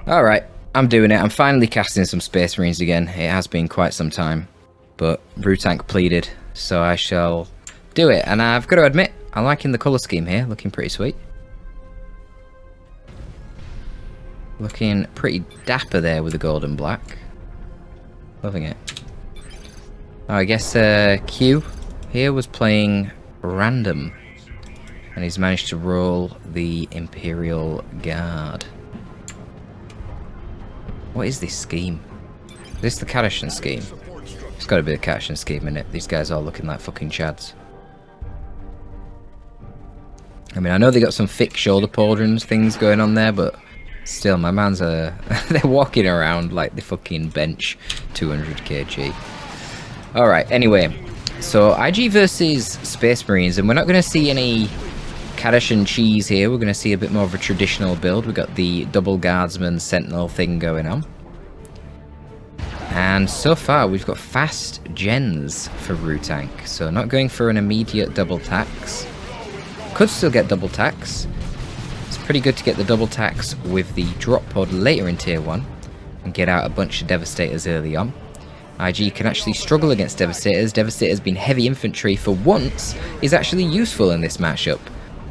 Alright, I'm doing it. I'm finally casting some Space Marines again. It has been quite some time. But Rutank pleaded, so I shall do it. And I've got to admit, I'm liking the colour scheme here. Looking pretty sweet. Looking pretty dapper there with the gold and black. Loving it. Oh, I guess Q here was playing random. And he's managed to roll the Imperial Guard. What is this scheme? Is this the Kadashan scheme? It's got to be the Kadashan scheme, innit? These guys are looking like fucking chads. I mean, I know they got some thick shoulder pauldrons things going on there, but still, my man's they're walking around like the fucking bench 200 kg. Alright, anyway. So, IG versus Space Marines, and we're not going to see any Kadashan cheese here. We're going to see a bit more of a traditional build. We've got the double guardsman sentinel thing going on. And so far, we've got fast gens for Rutank. So, not going for an immediate double tax. Could still get double tax. It's pretty good to get the double tax with the drop pod later in tier 1 and get out a bunch of Devastators early on. IG can actually struggle against Devastators. Devastators being heavy infantry for once is actually useful in this matchup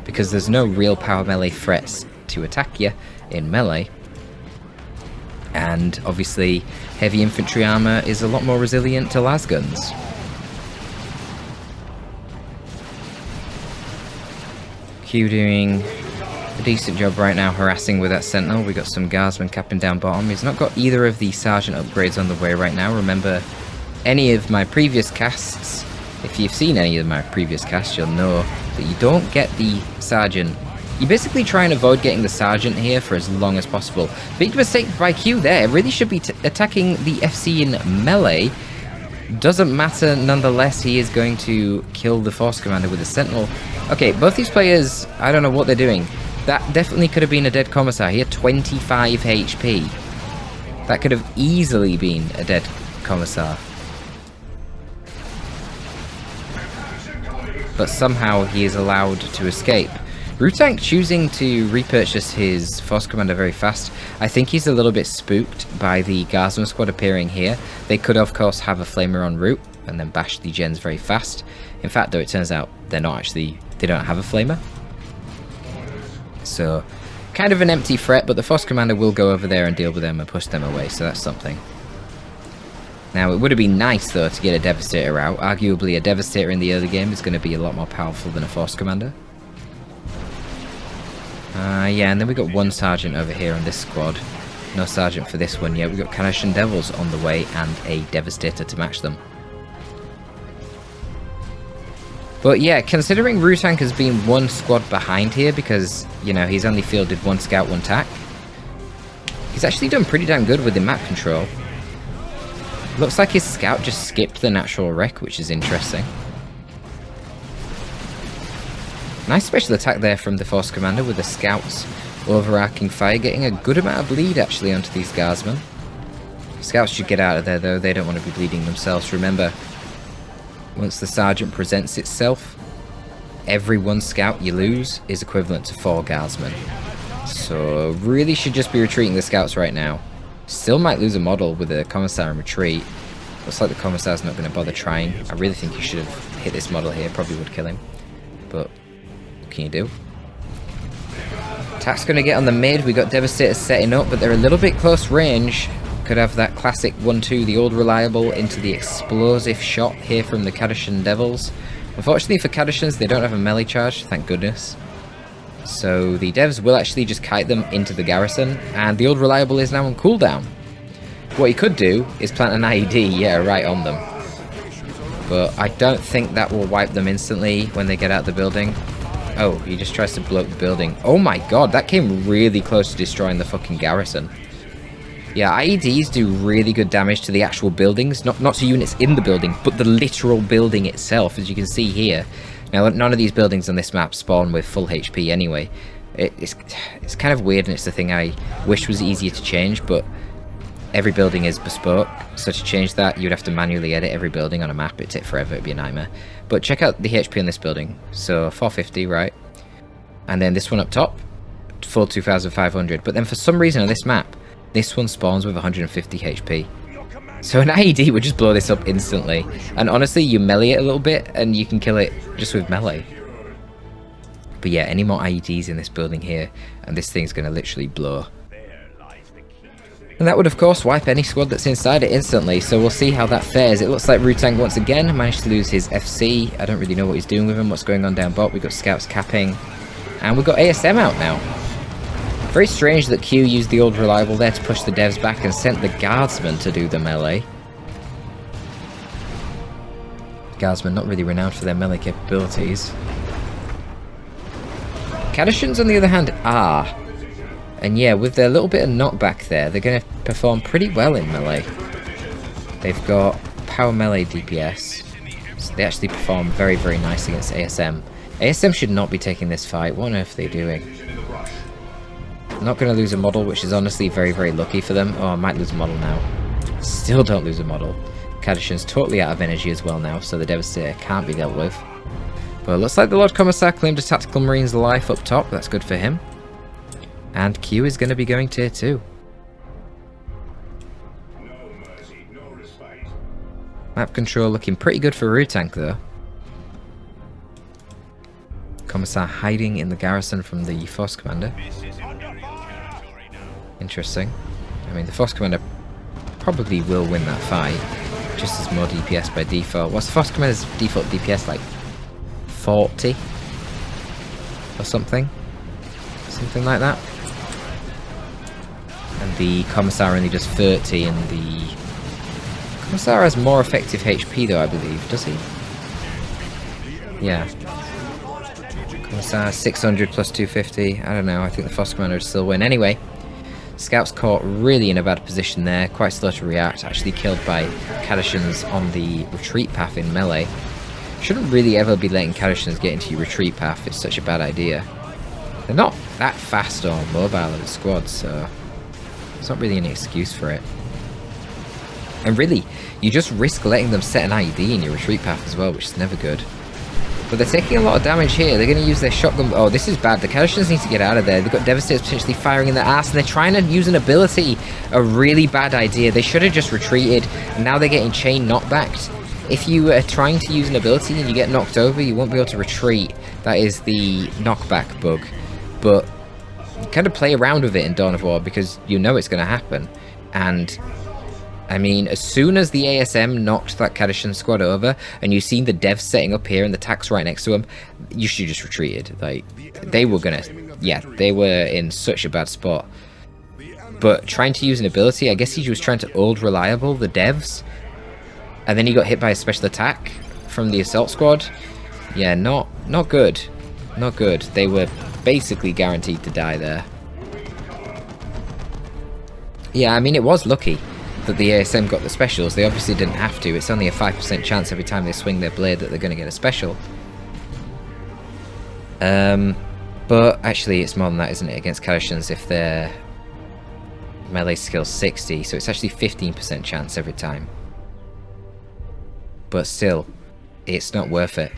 because there's no real power melee threats to attack you in melee. And obviously heavy infantry armor is a lot more resilient to las guns. Q doing a decent job right now harassing with that sentinel. We got some guardsmen capping down bottom. He's not got either of the sergeant upgrades on the way right now. Remember, any of my previous casts, if you've seen any of my previous casts, you'll know that you don't get the sergeant. You basically try and avoid getting the sergeant here for as long as possible. Big mistake by Q there. It really should be attacking the FC in melee. Doesn't matter nonetheless, he is going to kill the force commander with the sentinel. Okay, both these players, I don't know what they're doing. That definitely could have been a dead commissar here, 25 HP. That could have easily been a dead commissar. But somehow he is allowed to escape. Rutank choosing to repurchase his force commander very fast. I think he's a little bit spooked by the Guardsman squad appearing here. They could of course have a flamer en route and then bash the gens very fast. In fact though, it turns out they don't have a flamer. So, kind of an empty threat, but the force commander will go over there and deal with them and push them away, so that's something. Now, it would have been nice, though, to get a Devastator out. Arguably, a Devastator in the early game is going to be a lot more powerful than a force commander. Yeah, and then we got one sergeant over here on this squad. No sergeant for this one yet. We've got Kadashan Devils on the way and a Devastator to match them. But yeah, considering Rutank has been one squad behind here because, you know, he's only fielded one scout, one tac, he's actually done pretty damn good with the map control. Looks like his scout just skipped the natural wreck, which is interesting. Nice special attack there from the force commander with the scouts overarching fire, getting a good amount of bleed actually onto these guardsmen. Scouts should get out of there though, they don't want to be bleeding themselves. Remember, once the sergeant presents itself, every one scout you lose is equivalent to 4 guardsmen. So really should just be retreating the scouts right now. Still might lose a model with a commissar in retreat. Looks like the commissar's not going to bother trying. I really think he should have hit this model here, probably would kill him. But what can you do? Attack's going to get on the mid. We got Devastators setting up, but they're a little bit close range. Could have that classic 1-2, the old reliable, into the explosive shot here from the Kadashan Devils. Unfortunately for Kadashans, they don't have a melee charge, thank goodness. So the devs will actually just kite them into the garrison, and the old reliable is now on cooldown. What he could do is plant an IED, yeah, right on them. But I don't think that will wipe them instantly when they get out of the building. Oh, he just tries to blow up the building. Oh my god, that came really close to destroying the fucking garrison. Yeah, IEDs do really good damage to the actual buildings, not to units in the building, but the literal building itself, as you can see here. Now, none of these buildings on this map spawn with full HP anyway. It's kind of weird, and it's the thing I wish was easier to change, but every building is bespoke, so to change that, you'd have to manually edit every building on a map. It'd take forever, it'd be a nightmare. But check out the HP on this building. So, 450, right? And then this one up top, full 2500. But then for some reason on this map, This one spawns with 150 HP. So an IED would just blow this up instantly. And honestly, you melee it a little bit and you can kill it just with melee. But yeah, any more IEDs in this building here and this thing's going to literally blow. And that would of course wipe any squad that's inside it instantly, so we'll see how that fares. It looks like Rutank once again managed to lose his FC. I don't really know what he's doing with him, what's going on down bot. We've got scouts capping. And we've got ASM out now. Very strange that Q used the old reliable there to push the devs back and sent the guardsman to do the melee. Guardsmen not really renowned for their melee capabilities. Cadishans on the other hand are. And yeah, with their little bit of knockback there, they're going to perform pretty well in melee. They've got power melee DPS, so they actually perform very, very nice against ASM. ASM should not be taking this fight. What on earth are they doing? Not going to lose a model, which is honestly very, very lucky for them. Oh, I might lose a model now. Still don't lose a model. Kadishan's totally out of energy as well now, so the Devastator can't be dealt with. But it looks like the Lord Commissar claimed a Tactical Marine's life up top. That's good for him. And Q is going to be going tier 2. Map control looking pretty good for Rutank though. Commissar hiding in the garrison from the Force Commander. Interesting. I mean, the Force Commander probably will win that fight. Just as more DPS by default. What's the Force Commander's default DPS like? 40? Or something? Something like that. And the Commissar only does 30, and the Commissar has more effective HP though, I believe, does he? Yeah. Commissar 600 plus 250, I don't know, I think the Force Commander would still win. Anyway, Scout's caught really in a bad position there, quite slow to react, actually killed by Kadishans on the retreat path in melee. Shouldn't really ever be letting Kadishans get into your retreat path, it's such a bad idea. They're not that fast or mobile as a squad, so there's not really any excuse for it. And really, you just risk letting them set an IED in your retreat path as well, which is never good. But they're taking a lot of damage here. They're going to use their shotgun. Oh, this is bad. The Kadishans need to get out of there. They've got Devastators potentially firing in their ass, and they're trying to use an ability. A really bad idea. They should have just retreated, and now they're getting chain knockbacked. If you are trying to use an ability and you get knocked over, you won't be able to retreat. That is the knockback bug. But kind of play around with it in Dawn of War because you know it's going to happen. And I mean, as soon as the ASM knocked that Kadishan squad over and you've seen the devs setting up here and the tax right next to them, you should just retreated. Like, they were gonna, yeah, they were in such a bad spot. But trying to use an ability, I guess he was trying to old reliable the devs, and then he got hit by a special attack from the assault squad. Yeah, not good. Not good. They were basically guaranteed to die there. Yeah, I mean, it was lucky that the ASM got the specials. They obviously didn't have to. It's only a 5% chance every time they swing their blade that they're going to get a special. But actually it's more than that, isn't it, against Kadishans if their melee skill's 60, so it's actually 15% chance every time. But still, it's not worth it.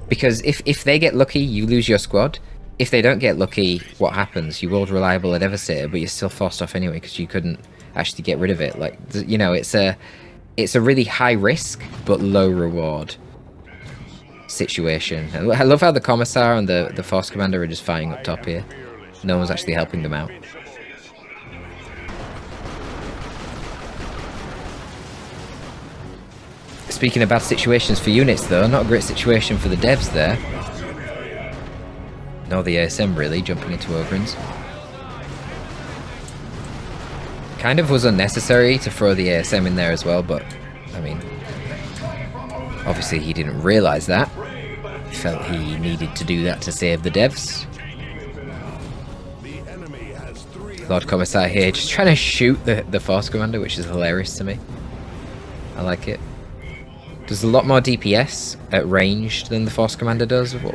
Because if they get lucky, you lose your squad. If they don't get lucky, what happens? You rolled reliable a Devastator, but you're still forced off anyway because you couldn't actually get rid of it. Like, you know, it's a really high risk but low reward situation. I love how the Commissar and the Force Commander are just fighting up top here. No one's actually helping them out. Speaking of bad situations for units though, not a great situation for the devs there. Nor the ASM really, jumping into Ogrins. Kind of was unnecessary to throw the ASM in there as well, but, I mean, obviously he didn't realise that. He felt he needed to do that to save the devs. Lord Commissar here, just trying to shoot the Force Commander, which is hilarious to me. I like it. Does a lot more DPS at range than the Force Commander does. Well,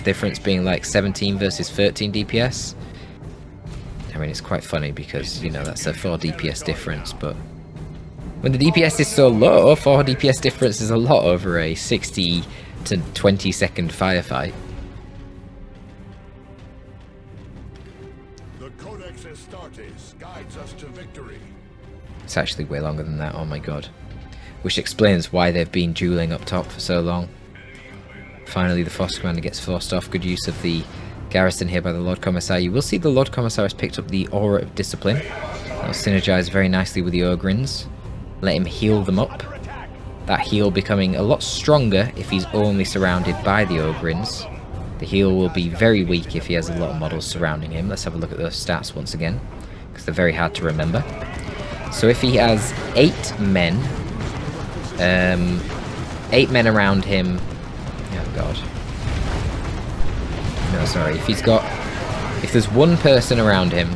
difference being like 17 versus 13 DPS. I mean, it's quite funny because, you know, that's a 4 DPS difference, but when the DPS is so low, 4 DPS difference is a lot over a 60 to 20 second firefight. It's actually way longer than that, oh my god. Which explains why they've been dueling up top for so long. Finally the Force Commander gets forced off. Good use of the garrison here by the Lord Commissar. You will see the Lord Commissar has picked up the Aura of Discipline. That'll synergize very nicely with the Ogrins. Let him heal them up. That heal becoming a lot stronger if he's only surrounded by the Ogrins. The heal will be very weak if he has a lot of models surrounding him. Let's have a look at those stats once again, because they're very hard to remember. So if he has 8 men, 8 men around him. Oh god. No, sorry. If there's 1 person around him,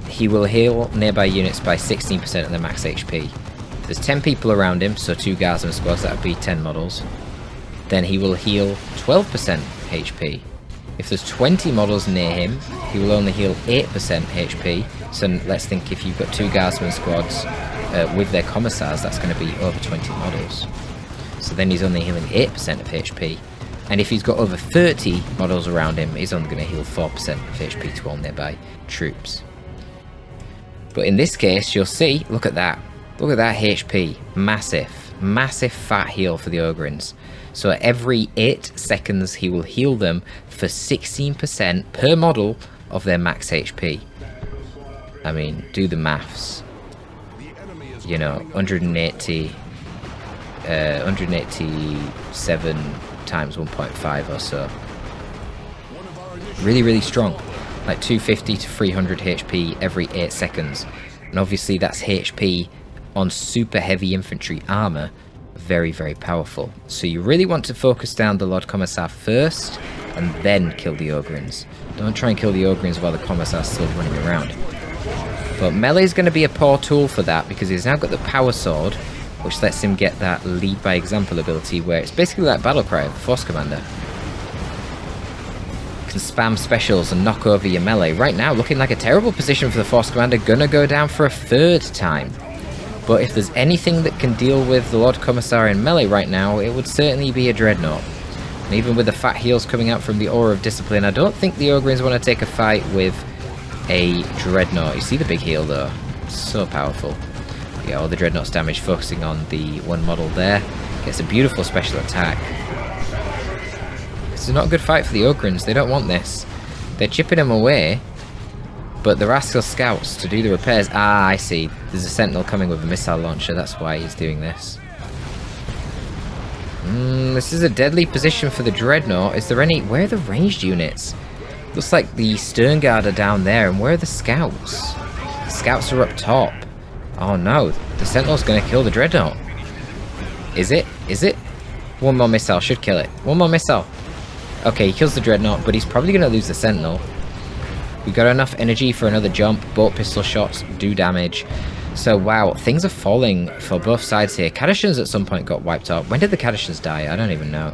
he will heal nearby units by 16% of their max HP. If there's 10 people around him, so 2 Guardsman squads, that would be 10 models, then he will heal 12% HP. If there's 20 models near him, he will only heal 8% HP. So let's think if you've got 2 Guardsman squads with their commissars, that's going to be over 20 models. So then he's only healing 8% of HP. And if he's got over 30 models around him, he's only going to heal 4% of HP to all nearby troops. But in this case, you'll see, look at that. Look at that HP. Massive. Massive fat heal for the Ogrins. So every 8 seconds, he will heal them for 16% per model of their max HP. I mean, do the maths. You know, 187 times 1.5 or so. Really, really strong. Like 250 to 300 HP every 8 seconds. And obviously that's HP on super heavy infantry armor. Very, very powerful. So you really want to focus down the Lord Commissar first and then kill the Ogrins. Don't try and kill the Ogrins while the Commissar's still running around. But melee is going to be a poor tool for that because he's now got the Power Sword, which lets him get that lead by example ability where it's basically like Battle Cry of the Force Commander. You can spam specials and knock over your melee. Right now, looking like a terrible position for the Force Commander, gonna go down for a 3rd time. But if there's anything that can deal with the Lord Commissar in melee right now, it would certainly be a Dreadnought. And even with the fat heals coming out from the Aura of Discipline, I don't think the Ogrins want to take a fight with a Dreadnought. You see the big heal though? So powerful. Yeah, all the Dreadnought's damage focusing on the 1 model there. Gets a beautiful special attack. It's not a good fight for the Ogrins. They don't want this. They're chipping him away. But there are still scouts to do the repairs. Ah, I see. There's a sentinel coming with a missile launcher. That's why he's doing this. This is a deadly position for the Dreadnought. Is there any... Where are the ranged units? Looks like the Stern Guard are down there. And where are the scouts? The scouts are up top. Oh no. The sentinel's going to kill the Dreadnought. Is it? Is it? 1 more missile should kill it. 1 more missile. Okay, he kills the Dreadnought, but he's probably going to lose the sentinel. We've got enough energy for another jump. Bolt pistol shots do damage. So, wow, things are falling for both sides here. Cadishans at some point got wiped out. When did the Cadishans die? I don't even know.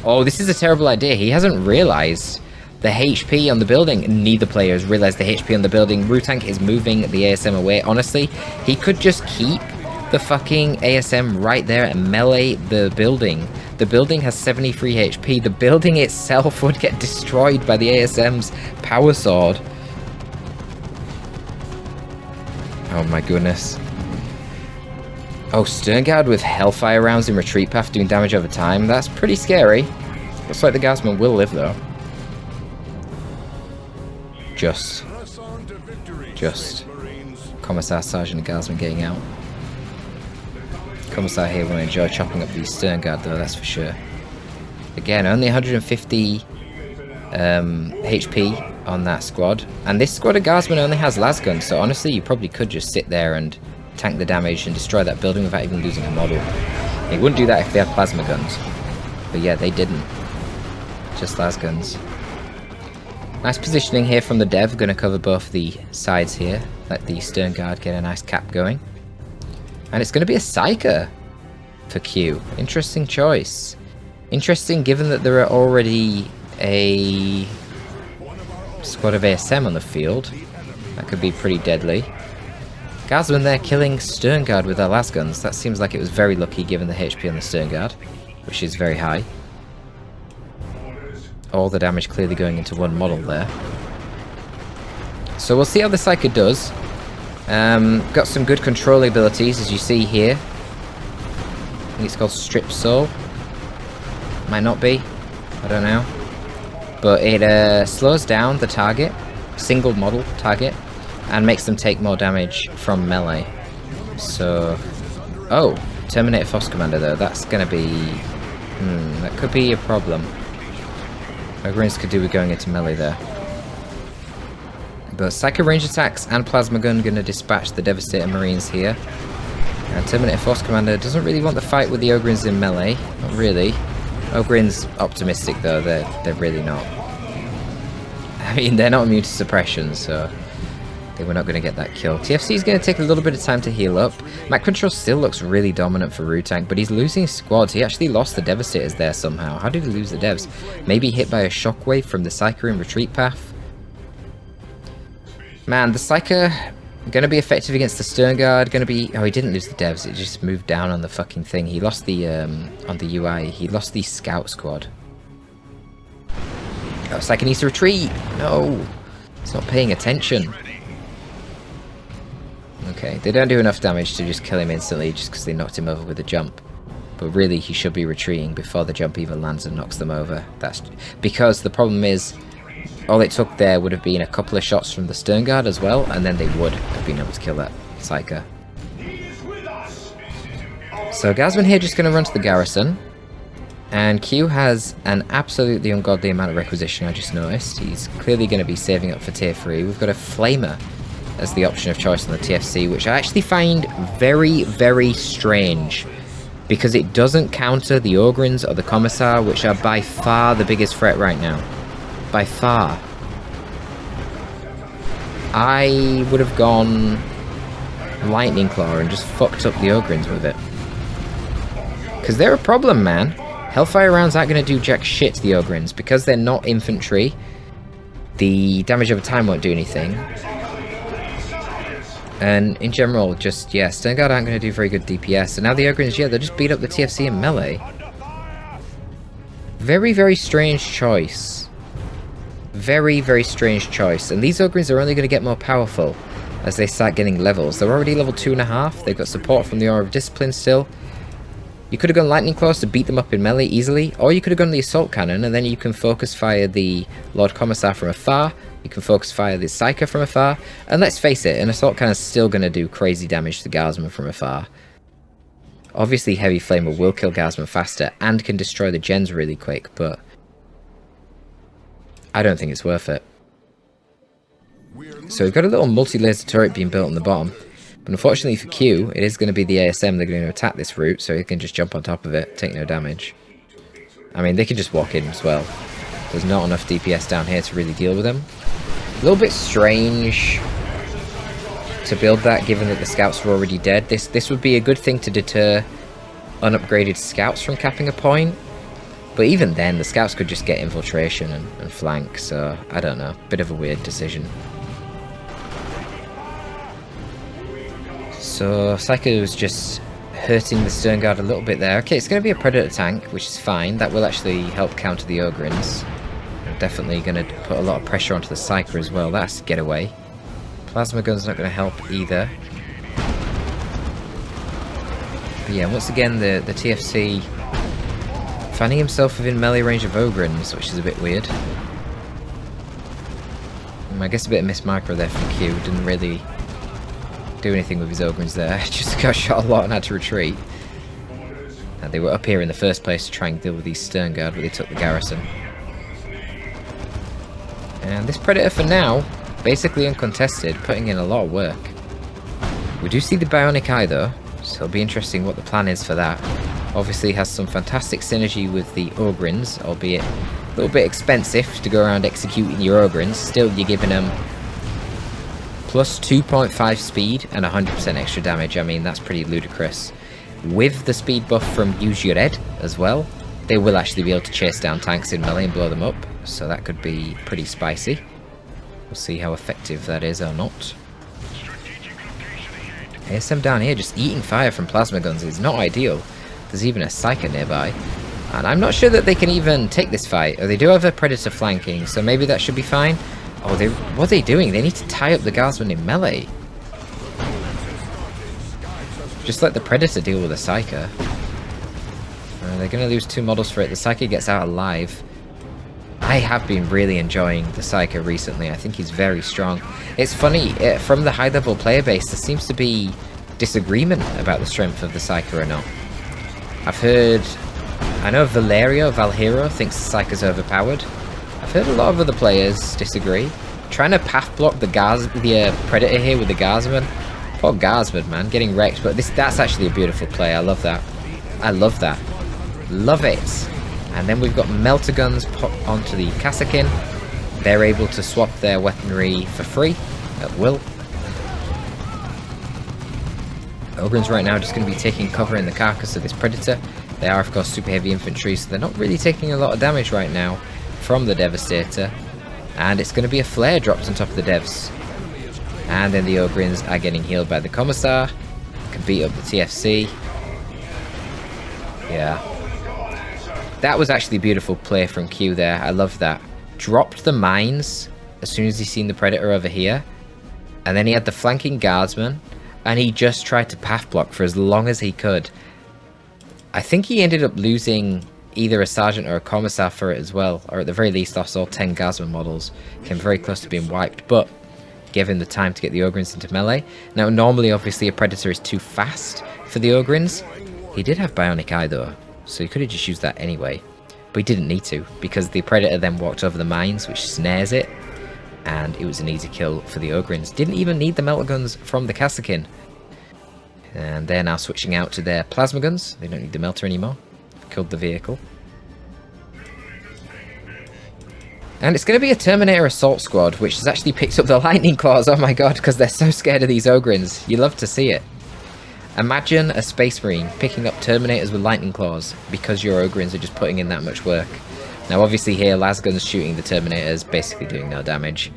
Oh, this is a terrible idea. He hasn't realized the HP on the building. Neither player has realized the HP on the building. Rutank is moving the ASM away. Honestly, he could just keep the fucking ASM right there and melee the building. The building has 73 HP. The building itself would get destroyed by the ASM's Power Sword. Oh my goodness. Oh, Stern Guard with Hellfire rounds in retreat path doing damage over time. That's pretty scary. Looks like the Guardsman will live though. Just. Commissar, Sergeant, and Guardsman getting out. Commissar here will enjoy chopping up the Stern Guard though, that's for sure. Again, only 150 HP on that squad. And this squad of Guardsmen only has lasguns, so honestly you probably could just sit there and tank the damage and destroy that building without even losing a model. They wouldn't do that if they had plasma guns. But yeah, they didn't. Just lasguns. Nice positioning here from the dev, going to cover both the sides here. Let the Stern Guard get a nice cap going. And it's going to be a Psyker for Q. Interesting choice. Interesting given that there are already a squad of ASM on the field. That could be pretty deadly. Guardsmen there killing Stern Guard with their lasguns. That seems like it was very lucky given the HP on the Stern Guard, which is very high. All the damage clearly going into 1 model there. So we'll see how the Psyker does. Got some good control abilities, as you see here. I think it's called Strip Soul. Might not be. I don't know. But it slows down the target, single model target, and makes them take more damage from melee. So... Oh! Terminator Force Commander though, that's gonna be... that could be a problem. Ogrins could do with going into melee there. But Psycho range attacks and Plasma Gun gonna dispatch the Devastator Marines here. And Terminator Force Commander doesn't really want the fight with the Ogrins in melee. Not really. Ogrins optimistic though, they're really not. I mean, they're not immune to suppression, so they were not going to get that kill. TFC is going to take a little bit of time to heal up. Map Control still looks really dominant for Rutank, but he's losing squads. He actually lost the Devastators there somehow. How did he lose the Devs? Maybe hit by a shockwave from the Psyker in retreat path? Man, the Psyker going to be effective against the Stern Guard. Going to be... Oh, he didn't lose the Devs. It just moved down on the fucking thing. He lost the... on the UI, he lost the Scout Squad. Oh, Psyker needs to retreat! No! He's not paying attention. Okay, they don't do enough damage to just kill him instantly just because they knocked him over with a jump. But really, he should be retreating before the jump even lands and knocks them over. That's because the problem is, all it took there would have been a couple of shots from the Stern Guard as well, and then they would have been able to kill that Psyker. So Gazman here just going to run to the garrison. And Q has an absolutely ungodly amount of requisition, I just noticed. He's clearly going to be saving up for tier 3. We've got a Flamer as the option of choice on the TFC, which I actually find very, very strange, because it doesn't counter the Ogrins or the Commissar, which are by far the biggest threat right now. By far. I would have gone Lightning Claw and just fucked up the Ogrins with it. Because they're a problem, man. Hellfire rounds aren't going to do jack shit to the Ogrins. Because they're not infantry, the damage over time won't do anything. And in general, just, yeah, Stern Guard aren't going to do very good DPS. And now the Ogrins, yeah, they'll just beat up the TFC in melee. Very, very strange choice. Very, very strange choice. And these Ogrins are only going to get more powerful as they start getting levels. They're already level 2.5. They've got support from the Aura of Discipline still. You could have gone Lightning Claws to beat them up in melee easily, or you could have gone the Assault Cannon, and then you can focus fire the Lord Commissar from afar, you can focus fire the Psyker from afar, and let's face it, an Assault Cannon is still going to do crazy damage to Guardsmen from afar. Obviously Heavy Flamer will kill Guardsmen faster, and can destroy the gens really quick, but I don't think it's worth it. So we've got a little multi-laser turret being built on the bottom. But unfortunately for Q, it is going to be the ASM they're going to attack this route, so he can just jump on top of it, take no damage. I mean, they can just walk in as well. There's not enough DPS down here to really deal with them. A little bit strange to build that, given that the scouts were already dead. This would be a good thing to deter unupgraded scouts from capping a point. But even then, the scouts could just get infiltration and flank, so I don't know. Bit of a weird decision. So Psycho was just hurting the Stern Guard a little bit there. Okay, it's going to be a Predator tank, which is fine. That will actually help counter the Ogrins. Definitely going to put a lot of pressure onto the Psyker as well. That's get away. Plasma Gun's not going to help either. But yeah, once again, the TFC finding himself within melee range of Ogrins, which is a bit weird. I guess a bit of miss micro there from Q. Didn't really do anything with his Ogrins there. Just got shot a lot and had to retreat. And they were up here in the first place to try and deal with these Stern Guard, but they took the garrison. And this Predator for now, basically uncontested, putting in a lot of work. We do see the Bionic Eye though, so it'll be interesting what the plan is for that. Obviously has some fantastic synergy with the Ogrins, albeit a little bit expensive to go around executing your Ogrins. Still, you're giving them plus 2.5 speed and 100% extra damage. I mean, that's pretty ludicrous. With the speed buff from Use Your Head as well, they will actually be able to chase down tanks in melee and blow them up. So that could be pretty spicy. We'll see how effective that is or not. ASM down here just eating fire from plasma guns is not ideal. There's even a Psyker nearby. And I'm not sure that they can even take this fight. Oh, they do have a Predator flanking, so maybe that should be fine. Oh, what are they doing? They need to tie up the Guardsmen in melee. Just let the Predator deal with the Psyker. They're going to lose 2 models for it. The Psyker gets out alive. I have been really enjoying the Psyker recently. I think he's very strong. It's funny, from the high-level player base, there seems to be disagreement about the strength of the Psyker or not. I've heard... I know Valhero thinks the Psyker's overpowered. I've heard a lot of other players disagree. Trying to path block the Predator here with the Guardsman. Poor Guardsman, man, getting wrecked. But that's actually a beautiful play. I love that. I love that. Love it. And then we've got Melter Guns put onto the Kassakin. They're able to swap their weaponry for free at will. Ogrins right now are just going to be taking cover in the carcass of this Predator. They are, of course, super heavy infantry, so they're not really taking a lot of damage right now from the Devastator. And it's going to be a flare dropped on top of the Devs. And then the Ogrins are getting healed by the Commissar. Can beat up the TFC. Yeah. That was actually a beautiful play from Q there. I love that. Dropped the mines as soon as he seen the Predator over here. And then he had the flanking Guardsman. And he just tried to path block for as long as he could. I think he ended up losing either a Sergeant or a Commissar for it as well. Or at the very least lost all 10 Guardsman models. Came very close to being wiped. But gave him the time to get the Ogrins into melee. Now normally obviously a Predator is too fast for the Ogrins. He did have Bionic Eye though. So he could have just used that anyway. But he didn't need to. Because the Predator then walked over the mines, which snares it. And it was an easy kill for the Ogrins. Didn't even need the Melter Guns from the Kassakin. And they're now switching out to their Plasma Guns. They don't need the Melter anymore. Killed the vehicle. And it's going to be a Terminator Assault Squad, which has actually picked up the Lightning Claws. Oh my god, because they're so scared of these Ogrins. You love to see it. Imagine a Space Marine picking up Terminators with Lightning Claws because your Ogrins are just putting in that much work. Now obviously here, Lasgun's shooting the Terminators, basically doing no damage.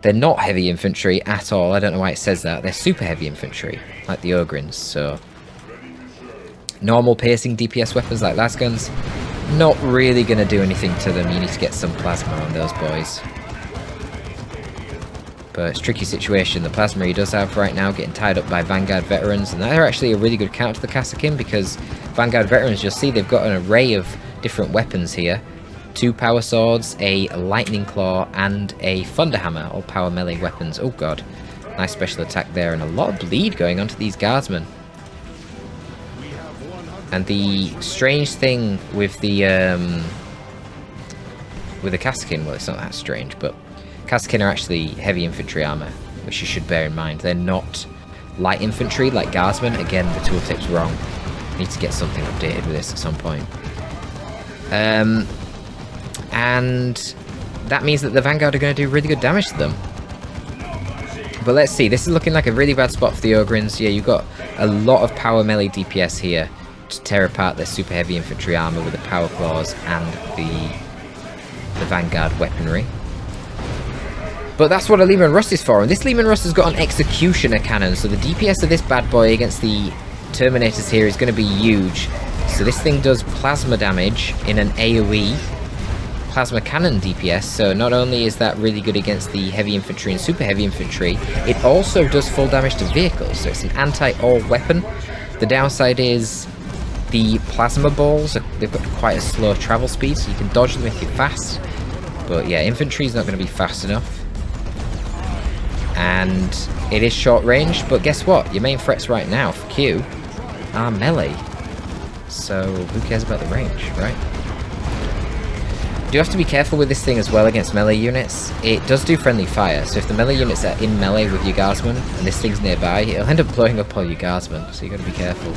They're not heavy infantry at all. I don't know why it says that. They're super heavy infantry, like the Ogrins, so... Normal piercing DPS weapons like Lasguns, not really going to do anything to them. You need to get some plasma on those boys. But it's a tricky situation. The plasma he does have right now getting tied up by Vanguard Veterans, and they're actually a really good counter to the Kassakin because Vanguard Veterans, you'll see they've got an array of different weapons here. 2 Power Swords, a Lightning Claw, and a Thunderhammer, all power melee weapons. Oh god, nice special attack there, and a lot of bleed going onto these Guardsmen. And the strange thing with the Kassakin, well, it's not that strange, but Kassakin are actually heavy infantry armor, which you should bear in mind. They're not light infantry like Guardsmen. Again, the tooltip's wrong. Need to get something updated with this at some point. And that means that the Vanguard are going to do really good damage to them. But let's see, this is looking like a really bad spot for the Ogrins. Yeah, you've got a lot of power melee DPS here to tear apart their super heavy infantry armor with the Power Claws and the Vanguard weaponry. But that's what a Lehman Russ is for, and this Lehman Russ has got an Executioner cannon, so the DPS of this bad boy against the Terminators here is going to be huge. So this thing does plasma damage in an AoE plasma cannon DPS, so not only is that really good against the heavy infantry and super heavy infantry, it also does full damage to vehicles, so it's an anti-all weapon. The downside is the plasma balls, they've got quite a slow travel speed, so you can dodge them if you're fast. But yeah, infantry is not going to be fast enough. And it is short range, but guess what? Your main threats right now for Q are melee. So who cares about the range, right? You do have to be careful with this thing as well against melee units. It does do friendly fire, so if the melee units are in melee with your Guardsmen and this thing's nearby, it'll end up blowing up all your Guardsmen, so you got to be careful.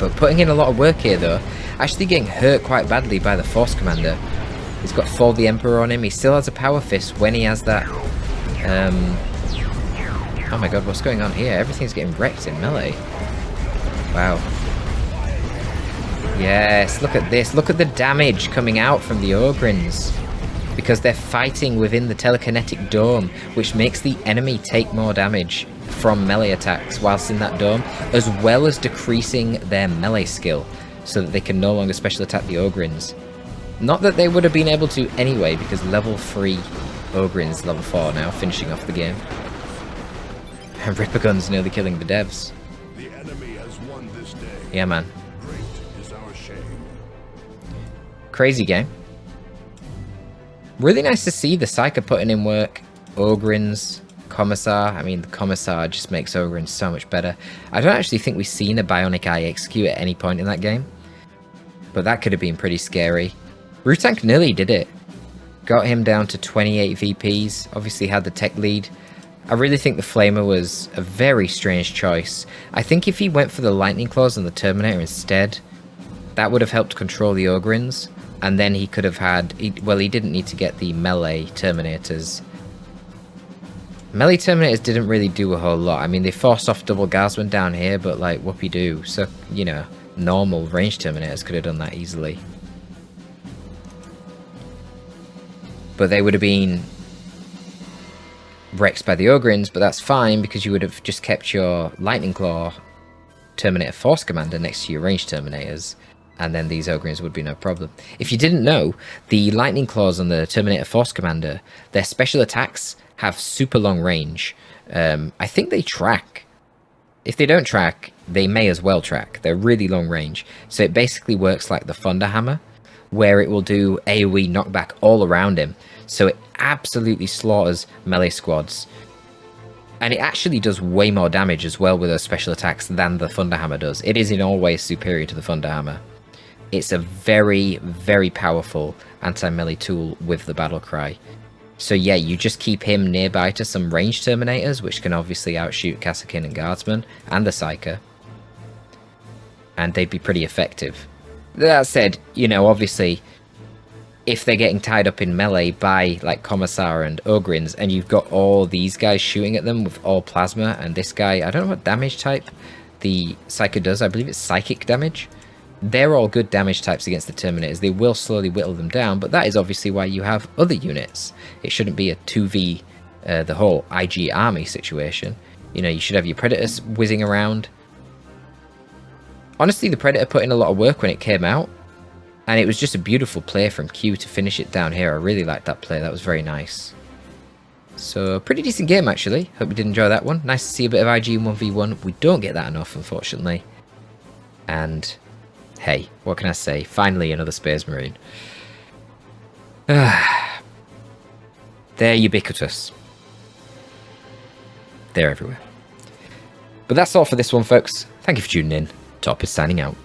But putting in a lot of work here though, actually getting hurt quite badly by the Force Commander. He's got Fall the Emperor on him, he still has a Power Fist when he has that... oh my god, what's going on here? Everything's getting wrecked in melee. Wow. Yes, look at this. Look at the damage coming out from the Ogrins. Because they're fighting within the telekinetic dome, which makes the enemy take more damage from melee attacks whilst in that dome, as well as decreasing their melee skill, so that they can no longer special attack the Ogrins. Not that they would have been able to anyway, because level 3 Ogrins, level 4 now, finishing off the game. Ripper guns nearly killing the devs. The enemy has won this day. Yeah, man. Great is our shame. Crazy game. Really nice to see the Psyker putting in work. Ogryns, Commissar. I mean, the Commissar just makes Ogryns so much better. I don't actually think we've seen a Bionic Eye execute at any point in that game. But that could have been pretty scary. Rutank nearly did it. Got him down to 28 VPs. Obviously had the tech lead. I really think the Flamer was a very strange choice. I think if he went for the Lightning Claws and the Terminator instead, that would have helped control the Ogryns. And then he could have had... well, he didn't need to get the melee Terminators. Melee Terminators didn't really do a whole lot. I mean, they forced off double Guardsmen down here, but like, whoopee-doo. So, you know, normal range Terminators could have done that easily. But they would have been wrecked by the Ogryns, but that's fine because you would have just kept your Lightning Claw Terminator Force Commander next to your ranged Terminators, and then these Ogryns would be no problem. If you didn't know, the Lightning Claws on the Terminator Force Commander, their special attacks have super long range. I think they track. If they don't track, they may as well track. They're really long range. So it basically works like the Thunderhammer, where it will do AoE knockback all around him. So it absolutely slaughters melee squads. And it actually does way more damage as well with those special attacks than the Thunderhammer does. It is in all ways superior to the Thunderhammer. It's a very, very powerful anti-melee tool with the Battlecry. So yeah, you just keep him nearby to some ranged Terminators, which can obviously outshoot Kassakin and Guardsmen, and the Psyker. And they'd be pretty effective. That said, you know, obviously, if they're getting tied up in melee by, like, Commissar and Ogryns, and you've got all these guys shooting at them with all plasma, and this guy, I don't know what damage type the Psyker does, I believe it's psychic damage. They're all good damage types against the Terminators. They will slowly whittle them down, but that is obviously why you have other units. It shouldn't be a 2v, the whole IG army situation. You know, you should have your Predators whizzing around. Honestly, the Predator put in a lot of work when it came out, and it was just a beautiful play from Q to finish it down here. I really liked that play. That was very nice. So, pretty decent game, actually. Hope you did enjoy that one. Nice to see a bit of IG in 1v1. We don't get that enough, unfortunately. And... hey, what can I say? Finally, another Space Marine. They're ubiquitous. They're everywhere. But that's all for this one, folks. Thank you for tuning in. Torpid signing out.